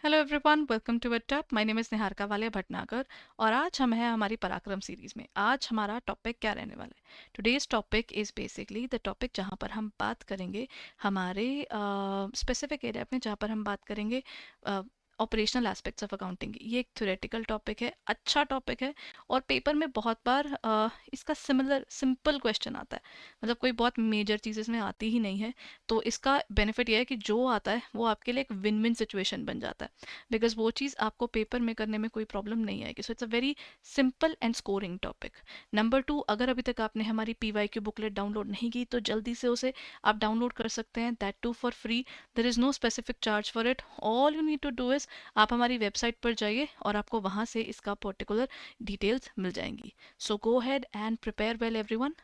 Hello everyone, welcome to अटैप। My name is Niharika Walia Bhatnagar और आज हम हैं हमारी पराक्रम सीरीज़ में। आज हमारा टॉपिक क्या रहने वाला है? Today's topic is basically the topic जहाँ पर हम बात करेंगे हमारे स्पेसिफिक एरिया में, जहाँ पर हम बात करेंगे ऑपरेशनल एस्पेक्ट्स ऑफ अकाउंटिंग। ये एक थ्योरेटिकल टॉपिक है, अच्छा टॉपिक है और पेपर में बहुत बार इसका सिंपल क्वेश्चन आता है। मतलब कोई बहुत मेजर चीज़ इसमें आती ही नहीं है। तो इसका बेनिफिट यह है कि जो आता है वो आपके लिए एक विन विन सिचुएशन बन जाता है, बिकॉज वो चीज़ आपको पेपर में करने में कोई प्रॉब्लम नहीं आएगी। So it's a very simple and scoring topic. Number 2, अगर अभी तक आपने हमारी PYQ बुकलेट डाउनलोड नहीं की तो जल्दी से उसे आप डाउनलोड कर सकते हैं, that too for free. There is no specific charge for it. All you need to do is आप हमारी वेबसाइट पर जाइए और आपको वहाँ से इसका पर्टिकुलर डिटेल्स मिल जाएंगी। So go ahead and prepare well everyone.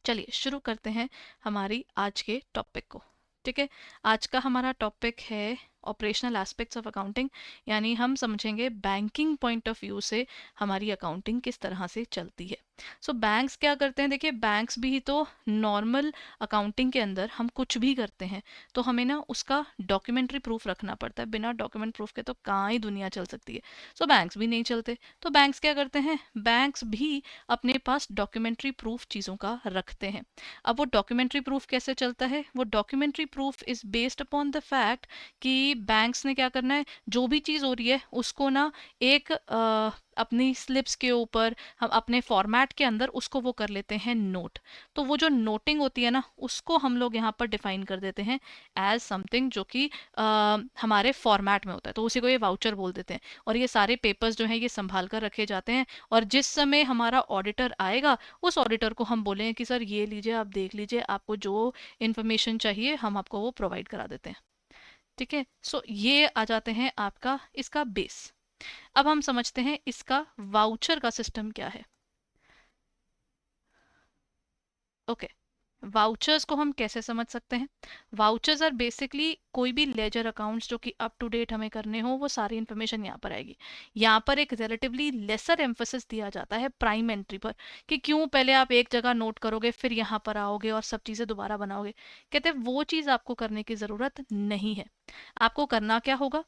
चलिए शुरू करते हैं हमारी आज के टॉपिक को। ठीक है, आज का हमारा टॉपिक है ऑपरेशनल एस्पेक्ट्स ऑफ अकाउंटिंग, यानी हम समझेंगे बैंकिंग पॉइंट ऑफ व्यू से हमारी अकाउंटिंग किस तरह से चलती है। सो बैंक्स क्या करते हैं? देखिए, बैंक्स भी तो नॉर्मल अकाउंटिंग के अंदर हम कुछ भी करते हैं तो हमें ना उसका डॉक्यूमेंट्री प्रूफ रखना पड़ता है। बिना डॉक्यूमेंट प्रूफ के तो कहाँ ही दुनिया चल सकती है। सो बैंक्स भी नहीं चलते। तो बैंक्स क्या करते हैं? बैंक्स भी अपने पास डॉक्यूमेंट्री प्रूफ चीज़ों का रखते हैं। अब वो डॉक्यूमेंट्री प्रूफ कैसे चलता है? वो documentary proof is based upon the fact कि बैंक्स ने क्या करना है, जो भी चीज़ हो रही है उसको ना एक अपनी स्लिप्स के ऊपर हम अपने फॉर्मेट के अंदर उसको वो कर लेते हैं नोट। तो वो जो नोटिंग होती है ना, उसको हम लोग यहाँ पर डिफाइन कर देते हैं एज समथिंग जो कि हमारे फॉर्मेट में होता है, तो उसी को ये वाउचर बोल देते हैं। और ये सारे पेपर्स जो हैं ये संभाल कर रखे जाते हैं और जिस समय हमारा ऑडिटर आएगा उस ऑडिटर को हम बोलेंगे कि सर ये लीजिए, आप देख लीजिए, आपको जो इन्फॉर्मेशन चाहिए हम आपको वो प्रोवाइड करा देते हैं। ठीक है, सो ये आ जाते हैं आपका इसका बेस। अब हम समझते हैं इसका वाउचर का सिस्टम क्या है। ओके, वाउचर्स को हम कैसे समझ सकते हैं? वाउचर्स आर बेसिकली कोई भी लेजर अकाउंट्स जो कि अप टू डेट हमें करने हो, वो सारी इंफॉर्मेशन यहाँ पर आएगी। यहाँ पर एक रिलेटिवली लेसर एम्फोसिस दिया जाता है प्राइम एंट्री पर, कि क्यों पहले आप एक जगह नोट करोगे फिर यहाँ पर आओगे और सब चीज़ें दोबारा बनाओगे। कहते हैं वो चीज़ आपको करने की ज़रूरत नहीं है। आपको करना क्या होगा?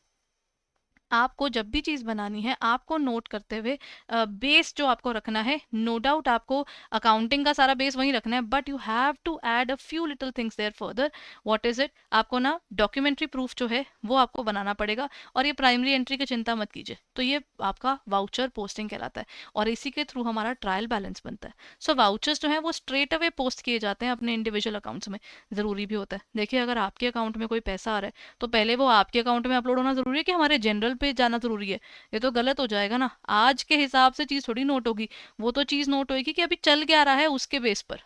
आपको जब भी चीज़ बनानी है आपको नोट करते हुए बेस जो आपको रखना है, नो डाउट आपको अकाउंटिंग का सारा बेस वहीं रखना है, but you have to add a few little things there further. What is it? आपको ना डॉक्यूमेंट्री प्रूफ जो है वो आपको बनाना पड़ेगा। और ये प्राइमरी एंट्री की चिंता मत कीजिए, तो ये आपका वाउचर पोस्टिंग कहलाता है और इसी के थ्रू हमारा ट्रायल बैलेंस बनता है। सो वाउचर्स जो है वो स्ट्रेट अवे पोस्ट किए जाते हैं अपने इंडिविजुअल अकाउंट्स में। ज़रूरी भी होता है, देखिए अगर आपके अकाउंट में कोई पैसा आ रहा है तो पहले वो आपके अकाउंट में अपलोड होना जरूरी है कि हमारे जनरल पे जाना जरूरी है? ये तो गलत हो जाएगा ना। आज के हिसाब से चीज थोड़ी नोट होगी, वो तो चीज नोट होगी कि अभी चल क्या रहा है उसके बेस पर।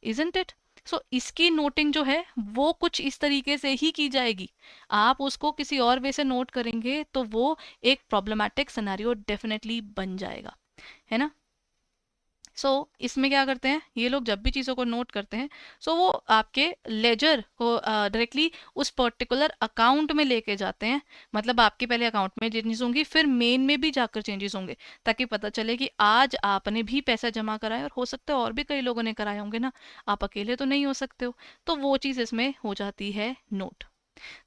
Isn't it? सो इसकी नोटिंग जो है वो कुछ इस तरीके से ही की जाएगी। आप उसको किसी और वे से नोट करेंगे तो वो एक प्रॉब्लमेटिक सिनेरियो डेफिनेटली बन जाएगा, है ना। इसमें क्या करते हैं ये लोग जब भी चीज़ों को नोट करते हैं, वो आपके लेजर को डायरेक्टली उस पर्टिकुलर अकाउंट में लेके जाते हैं। मतलब आपके पहले अकाउंट में चेंजेस होंगी, फिर मेन में भी जाकर चेंजेस होंगे, ताकि पता चले कि आज आपने भी पैसा जमा कराया और हो सकता है और भी कई लोगों ने कराए होंगे ना, आप अकेले तो नहीं हो सकते हो। तो वो चीज़ इसमें हो जाती है नोट।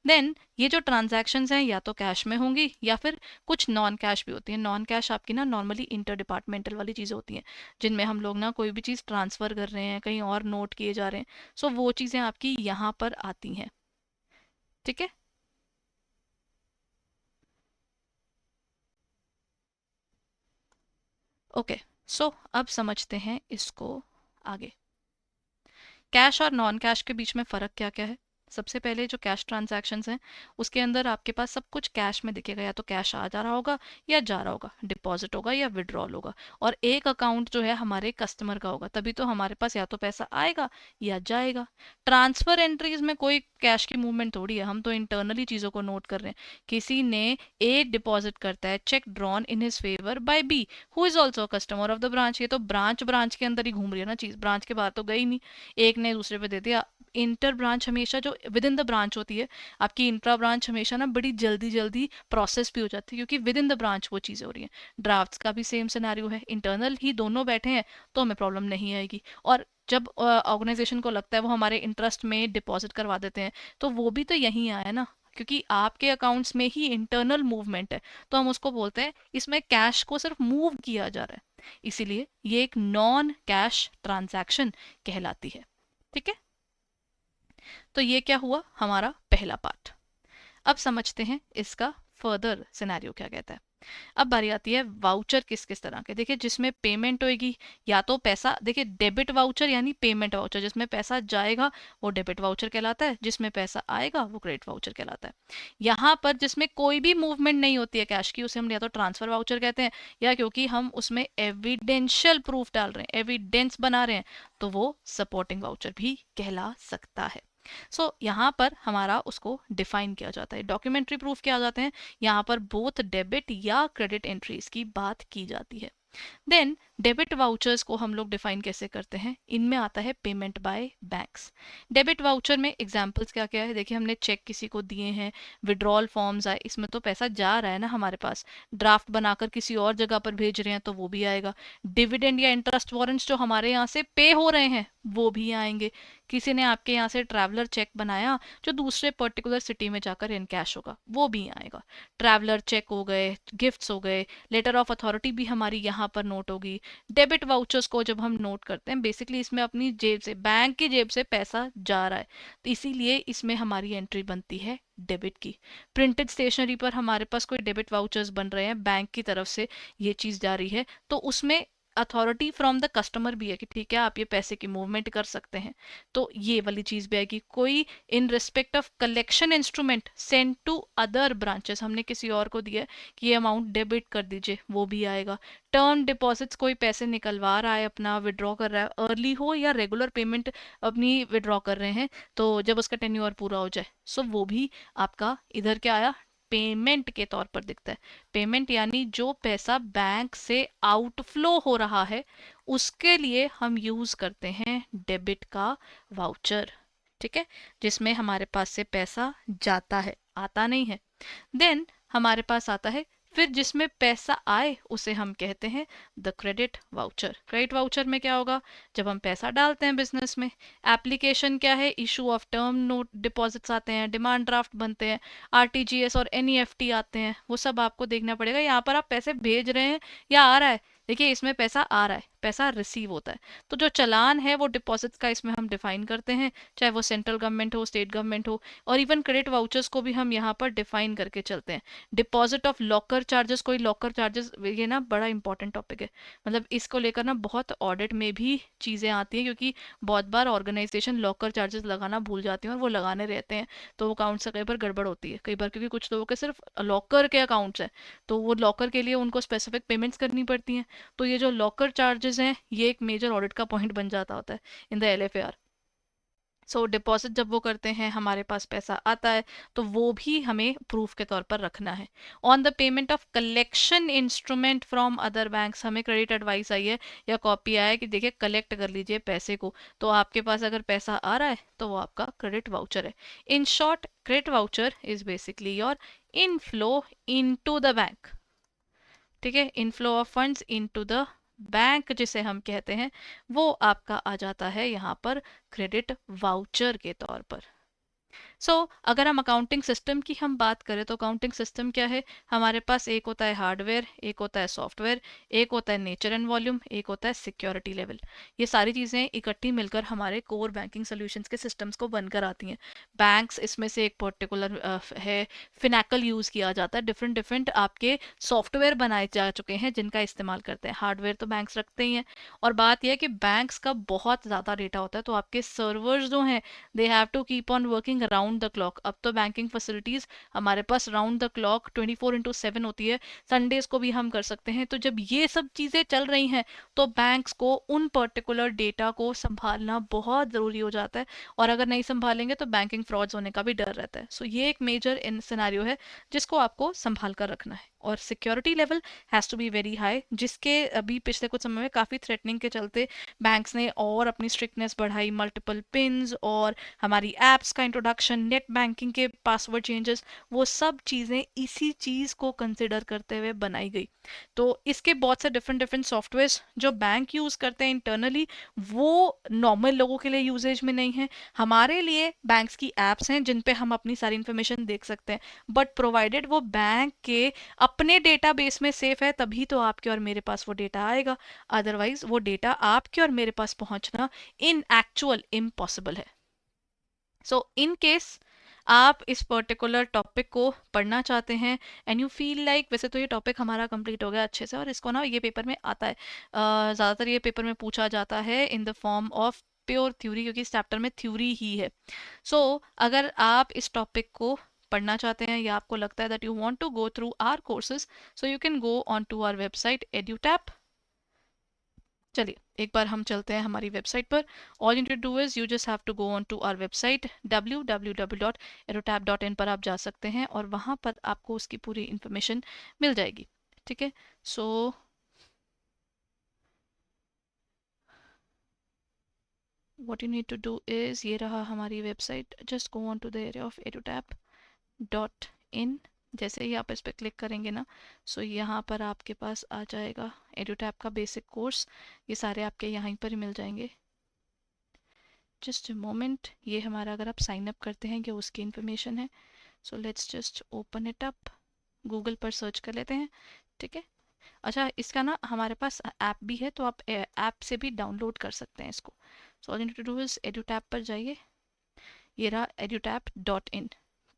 देन ये जो ट्रांजैक्शंस हैं या तो कैश में होंगी या फिर कुछ नॉन कैश भी होती हैं। नॉन कैश आपकी ना नॉर्मली इंटर डिपार्टमेंटल वाली चीज़ें होती हैं, जिनमें हम लोग ना कोई भी चीज़ ट्रांसफ़र कर रहे हैं, कहीं और नोट किए जा रहे हैं। वो चीज़ें आपकी यहाँ पर आती हैं। ठीक है, ओके। अब समझते हैं इसको आगे। कैश और नॉन कैश के बीच में फ़र्क क्या क्या है? सबसे पहले जो कैश ट्रांजैक्शंस हैं उसके अंदर आपके पास सब कुछ कैश में दिखेगा, या तो कैश आ जा रहा होगा या जा रहा होगा, डिपॉजिट होगा या विड्रॉल होगा। और एक अकाउंट जो है हमारे कस्टमर का होगा, तभी तो हमारे पास या तो पैसा आएगा या जाएगा। ट्रांसफर एंट्रीज में कोई कैश की मूवमेंट थोड़ी है, हम तो इंटरनली चीज़ों को नोट कर रहे हैं। किसी ने ए डिपॉजिट करता है, cheque drawn in his favour by B who is also customer of the branch. ये तो ब्रांच ब्रांच के अंदर ही घूम रही है ना चीज़, ब्रांच के बाहर तो गई नहीं, एक ने दूसरे पे दे दिया। इंटर ब्रांच हमेशा जो विद इन द ब्रांच होती है, आपकी इंट्रा ब्रांच हमेशा ना बड़ी जल्दी जल्दी प्रोसेस भी हो जाती है, क्योंकि विद इन द ब्रांच वो चीज़ें हो रही हैं। ड्राफ्ट्स का भी सेम सिनेरियो है, इंटरनल ही दोनों बैठे हैं तो हमें प्रॉब्लम नहीं आएगी। और जब ऑर्गेनाइजेशन को लगता है वो हमारे इंटरेस्ट में डिपॉजिट करवा देते हैं, तो वो भी तो यहीं आया ना, क्योंकि आपके अकाउंट्स में ही इंटरनल मूवमेंट है, तो हम उसको बोलते हैं इसमें कैश को सिर्फ मूव किया जा रहा है, इसीलिए ये एक नॉन कैश ट्रांजैक्शन कहलाती है। ठीक है, तो ये क्या हुआ हमारा पहला पार्ट। अब समझते हैं इसका फर्दर सिनेरियो क्या कहता है। अब बारी आती है वाउचर किस किस तरह के। देखिए जिसमें पेमेंट होएगी, या तो पैसा, देखिए डेबिट वाउचर यानी पेमेंट वाउचर, जिसमें पैसा जाएगा वो डेबिट वाउचर कहलाता है, जिसमें पैसा आएगा वो क्रेडिट वाउचर कहलाता है। यहाँ पर जिसमें कोई भी मूवमेंट नहीं होती है कैश की, उसे हम या तो ट्रांसफर वाउचर कहते हैं, या क्योंकि हम उसमें एविडेंशियल प्रूफ डाल रहे हैं, एविडेंस बना रहे हैं, तो वो सपोर्टिंग वाउचर भी कहला सकता है। यहाँ पर हमारा उसको डिफाइन किया जाता है, डॉक्यूमेंट्री प्रूफ क्या आ जाते हैं, यहाँ पर बोथ डेबिट या क्रेडिट एंट्रीज की बात की जाती है। देन डेबिट वाउचर्स को हम लोग डिफाइन कैसे करते हैं, इनमें आता है payment by banks. Debit voucher में एग्जांपल्स क्या क्या है, देखिए हमने चेक किसी को दिए हैं, विड्रॉल फॉर्म्स आए, इसमें तो पैसा जा रहा है ना हमारे पास, ड्राफ्ट बनाकर किसी और जगह पर भेज रहे हैं तो वो भी आएगा, डिविडेंड या इंटरेस्ट वारंट्स जो हमारे यहाँ से पे हो रहे हैं वो भी आएंगे, किसी ने आपके यहाँ से ट्रैवलर चेक बनाया जो दूसरे पर्टिकुलर सिटी में जाकर इनकैश होगा वो भी आएगा, ट्रैवलर चेक हो गए, गिफ्ट्स हो गए, लेटर ऑफ अथॉरिटी भी हमारी यहाँ पर नोट होगी। डेबिट वाउचर्स को जब हम नोट करते हैं बेसिकली इसमें अपनी जेब से, बैंक की जेब से पैसा जा रहा है, तो इसीलिए इसमें हमारी एंट्री बनती है डेबिट की। प्रिंटेड स्टेशनरी पर हमारे पास कोई डेबिट वाउचर्स बन रहे हैं, बैंक की तरफ से ये चीज़ जा रही है, तो उसमें अथॉरिटी फ्रॉम द कस्टमर भी है कि ठीक है आप ये पैसे की मूवमेंट कर सकते हैं, तो ये वाली चीज भी आएगी। कोई in respect of collection instrument send to other branches, हमने किसी और को दिया कि ये अमाउंट डेबिट कर दीजिए, वो भी आएगा। टर्म डिपॉजिट्स, कोई पैसे निकलवा रहा है अपना, विड्रॉ कर रहा है, अर्ली हो या रेगुलर पेमेंट अपनी विड्रॉ कर रहे हैं, तो जब उसका टेन्योर पूरा हो जाए, सो वो भी आपका इधर क्या आया, पेमेंट के तौर पर दिखता है। पेमेंट यानी जो पैसा बैंक से आउटफ्लो हो रहा है उसके लिए हम यूज करते हैं डेबिट का वाउचर। ठीक है, जिसमें हमारे पास से पैसा जाता है, आता नहीं है। देन हमारे पास आता है, फिर जिसमें पैसा आए उसे हम कहते हैं the credit voucher. Credit voucher में क्या होगा, जब हम पैसा डालते हैं बिजनेस में, एप्लीकेशन क्या है, issue of term note deposits आते हैं, डिमांड ड्राफ्ट बनते हैं, आरटीजीएस और एनईएफटी आते हैं, वो सब आपको देखना पड़ेगा। यहाँ पर आप पैसे भेज रहे हैं या आ रहा है, देखिए इसमें पैसा आ रहा है, पैसा रिसीव होता है, तो जो चालान है वो डिपॉजिट्स का इसमें हम डिफाइन करते हैं, चाहे वो सेंट्रल गवर्नमेंट हो, स्टेट गवर्नमेंट हो, और इवन क्रेडिट वाउचर्स को भी हम यहाँ पर डिफाइन करके चलते हैं। डिपॉजिट ऑफ लॉकर चार्जेस, कोई लॉकर चार्जेस, ये ना बड़ा इंपॉर्टेंट टॉपिक है, मतलब इसको लेकर ना बहुत ऑडिट में भी चीज़ें आती हैं, क्योंकि बहुत बार ऑर्गेनाइजेशन लॉकर चार्जेस लगाना भूल जाती हैं और वो लगाने रहते हैं, तो वो अकाउंट से कई बार गड़बड़ होती है, कई बार क्योंकि कुछ लोगों के सिर्फ लॉकर के अकाउंट्स हैं, तो वो लॉकर के लिए उनको स्पेसिफिक पेमेंट्स करनी पड़ती हैं, तो ये जो लॉकर चार्जेस हैं ये एक मेजर ऑडिट का पॉइंट बन जाता होता है इन द एलएफएआर। सो डिपॉजिट जब वो करते हैं हमारे पास पैसा आता है, तो वो भी हमें प्रूफ के तौर पर रखना है। On the payment of collection instrument from other banks, हमें क्रेडिट एडवाइस आई है या कॉपी आया है कि देखिए कलेक्ट कर लीजिए पैसे को, तो आपके पास अगर पैसा आ रहा है तो वो आपका क्रेडिट वाउचर है। In short credit voucher is basically your inflow into the bank. ठीक है, inflow of funds into the bank जिसे हम कहते हैं, वो आपका आ जाता है यहाँ पर क्रेडिट वाउचर के तौर पर। अगर हम अकाउंटिंग सिस्टम की हम बात करें तो अकाउंटिंग सिस्टम क्या है, हमारे पास एक होता है हार्डवेयर, एक होता है सॉफ्टवेयर, एक होता है नेचर एंड वॉल्यूम, एक होता है सिक्योरिटी लेवल। ये सारी चीज़ें इकट्ठी मिलकर हमारे कोर बैंकिंग सोल्यूशंस के सिस्टम्स को बनकर आती हैं। बैंक्स इसमें से एक पर्टिकुलर है, फिनैकल यूज़ किया जाता है, डिफरेंट डिफरेंट आपके सॉफ्टवेयर बनाए जा चुके हैं जिनका इस्तेमाल करते हैं। हार्डवेयर तो बैंक्स रखते ही हैं, और बात यह है कि बैंक्स का बहुत ज़्यादा डेटा होता है, तो आपके सर्वर्स जो हैं they have to keep on working round the clock. अब तो बैंकिंग फैसिलिटीज हमारे पास राउंड द क्लॉक 24/7 होती है, संडेज को भी हम कर सकते हैं। तो जब ये सब चीज़ें चल रही हैं तो बैंक्स को उन पर्टिकुलर डेटा को संभालना बहुत ज़रूरी हो जाता है, और अगर नहीं संभालेंगे तो बैंकिंग फ्रॉड्स होने का भी डर रहता है। ये एक मेजर इन सिनेरियो है जिसको आपको संभाल कर रखना है। और security level has to be very high, जिसके अभी पिछले कुछ समय में काफ़ी थ्रेटनिंग के चलते बैंक्स ने और अपनी स्ट्रिक्टनेस बढ़ाई, मल्टीपल पिन्स और हमारी एप्स का इंट्रोडक्शन, नेट बैंकिंग के पासवर्ड चेंजेस, वो सब चीज़ें इसी चीज़ को कंसिडर करते हुए बनाई गई। तो इसके बहुत से डिफरेंट डिफरेंट सॉफ्टवेयर्स जो बैंक यूज़ करते हैं इंटरनली, वो नॉर्मल लोगों के लिए यूजेज में नहीं है। हमारे लिए बैंक्स की एप्स हैं जिन पे हम अपनी सारी इन्फॉर्मेशन देख सकते हैं, बट प्रोवाइडेड वो बैंक के अपने डेटाबेस में सेफ है, तभी तो आपके और मेरे पास वो डेटा आएगा। अदरवाइज वो डेटा आपके और मेरे पास पहुंचना इन एक्चुअल इम्पॉसिबल है। सो इन केस आप इस पर्टिकुलर टॉपिक को पढ़ना चाहते हैं एंड यू फील लाइक, वैसे तो ये टॉपिक हमारा कंप्लीट हो गया अच्छे से, और इसको ना ये पेपर में आता है, ज़्यादातर ये पेपर में पूछा जाता है in the form of pure theory, क्योंकि इस चैप्टर में थ्योरी ही है। सो अगर आप इस टॉपिक को पढ़ना चाहते हैं या आपको लगता है that you want to go through our courses, so you can go on to our website EduTap। चलिए एक बार हम चलते हैं हमारी वेबसाइट पर। All you need to do is you just have to go on to our website www.edutap.in पर आप जा सकते हैं और वहाँ पर आपको उसकी पूरी इन्फॉर्मेशन मिल जाएगी। ठीक है, so what you need to do is, ये रहा हमारी website, just go on to the area of edutap.in। जैसे ही आप इस पर क्लिक करेंगे ना, सो यहाँ पर आपके पास आ जाएगा EduTap का बेसिक कोर्स, ये सारे आपके यहीं पर ही मिल जाएंगे। जस्ट अ मोमेंट, ये हमारा अगर आप साइन अप करते हैं कि उसकी इन्फॉर्मेशन है। So let's just open it up, Google पर सर्च कर लेते हैं। ठीक है, अच्छा इसका ना हमारे पास ऐप भी है, तो आप ऐप से भी डाउनलोड कर सकते हैं इसको। So all you need to do is EduTap पर जाइए, ये रहा edutap.in।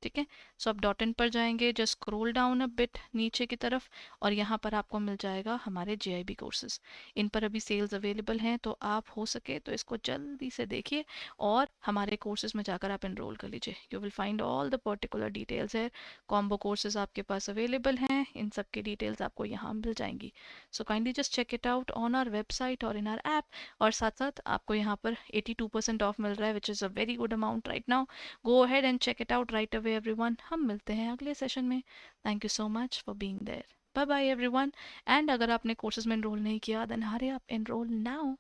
ठीक है, सो आप .in पर जाएंगे, just scroll down a bit नीचे की तरफ, और यहाँ पर आपको मिल जाएगा हमारे JIB कोर्सेज। इन पर अभी सेल्स अवेलेबल हैं, तो आप हो सके तो इसको जल्दी से देखिए और हमारे कोर्सेज में जाकर आप एनरोल कर लीजिए। You will find all the particular details है, कॉम्बो कोर्सेज आपके पास अवेलेबल हैं, इन सब की डिटेल्स आपको यहाँ मिल जाएंगी। So kindly just check it out on our website और इन आवर ऐप। और साथ साथ आपको यहाँ पर 82% ऑफ मिल रहा है, which is a very good amount right now. Go ahead and check it out right away everyone. हम मिलते हैं अगले सेशन में। Thank you so much for being there. Bye bye everyone. And अगर आपने कोर्सेज में एनरोल नहीं किया, then hurry up, enrol now.